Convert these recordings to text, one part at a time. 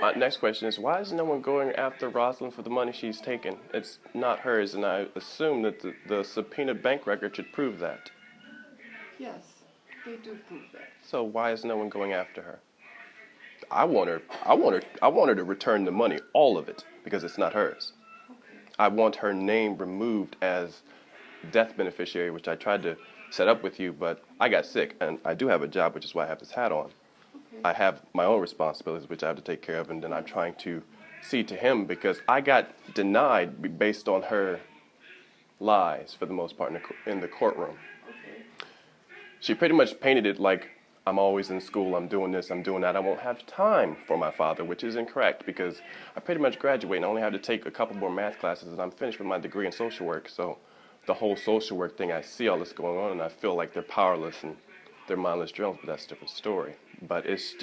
My next question is, why is no one going after Rosalind for the money she's taken? It's not hers, and I assume that the subpoena bank record should prove that. Yes, they do prove that. So why is no one going after her? I want her to return the money, all of it, because it's not hers. Okay. I want her name removed as death beneficiary, which I tried to set up with you, but I got sick, and I do have a job, which is why I have this hat on. Okay. I have my own responsibilities, which I have to take care of, and then I'm trying to see to him because I got denied based on her lies for the most part in the courtroom. Okay. She pretty much painted it like, I'm always in school, I'm doing this, I'm doing that. I won't have time for my father, which is incorrect because I pretty much graduate and I only have to take a couple more math classes and I'm finished with my degree in social work. So the whole social work thing, I see all this going on and I feel like they're powerless and they're mindless drills, but that's a different story. But it's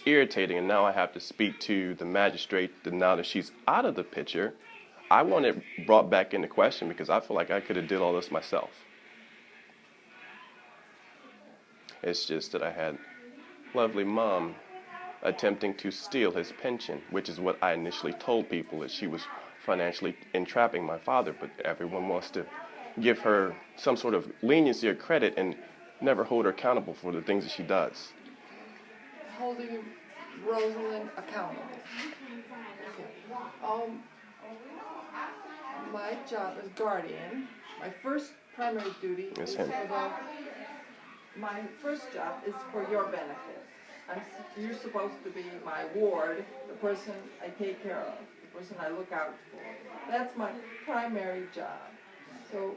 irritating, and now I have to speak to the magistrate now that she's out of the picture. I want it brought back into question because I feel like I could have did all this myself. It's just that I had lovely mom attempting to steal his pension, which is what I initially told people, that she was financially entrapping my father, but everyone wants to give her some sort of leniency or credit and never hold her accountable for the things that she does. Holding Rosalind accountable. Okay. My job as guardian, my first primary duty is him. my first job is for your benefit. You're supposed to be my ward, the person I take care of, the person I look out for. That's my primary job. So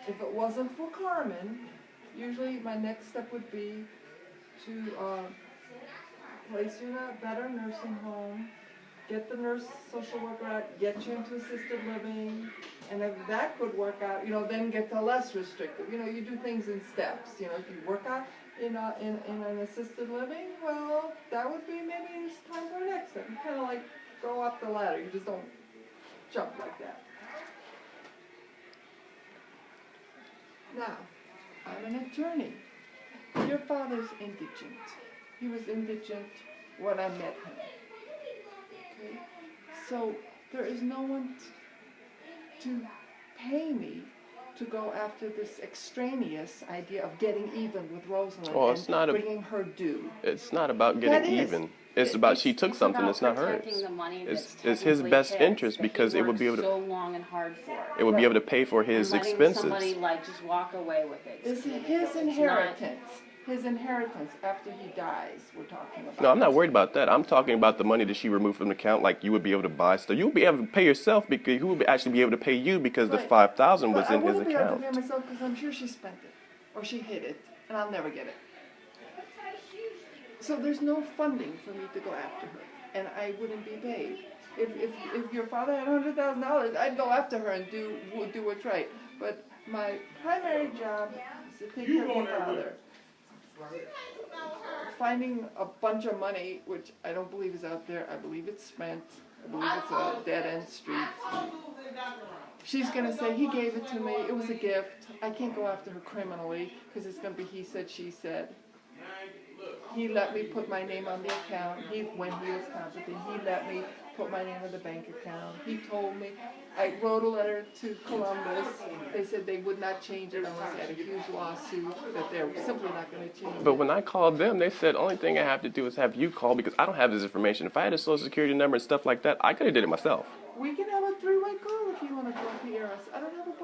if it wasn't for Carmen, usually my next step would be to place you in a better nursing home, get the nurse social worker out, get you into assisted living, and if that could work out, then get to less restrictive. You do things in steps. If you work out in an assisted living, well, that would be maybe it's time for an exit. You kind of like go up the ladder. You just don't jump like that. Now, I'm an attorney. Your father's indigent. He was indigent when I met him. Okay? So there is no one to pay me to go after this extraneous idea of getting even with Rosalind and bringing her due. It's not about getting even. It's about she took something that's not hers. It's his best interest because it would be able to. So long and hard for it. It would be able to pay for his expenses. Somebody just walk away with it. It's his inheritance. His inheritance after he dies, we're talking about. No, I'm not worried about that. I'm talking about the money that she removed from the account. Like you would be able to buy stuff. You would be able to pay yourself because he would actually be able to pay you because the $5,000 was in his account. I wouldn't be able to pay myself because I'm sure she spent it or she hid it, and I'll never get it. So there's no funding for me to go after her, and I wouldn't be paid. If your father had $100,000, I'd go after her and do what's right. But my primary job is to take care of my father. Finding a bunch of money, which I don't believe is out there. I believe it's spent. I believe it's a dead-end street. She's going to say, he gave it to me. It was a gift. I can't go after her criminally because it's going to be he said, she said. He let me put my name on the account. When he was competent, he let me put my name on the bank account. He told me. I wrote a letter to Columbus. They said they would not change it unless I had a huge lawsuit, that they're simply not going to change it. But when I called them, they said, only thing I have to do is have you call because I don't have this information. If I had a social security number and stuff like that, I could have did it myself. We can have a three-way call if you want to go and hear us. I don't have a problem.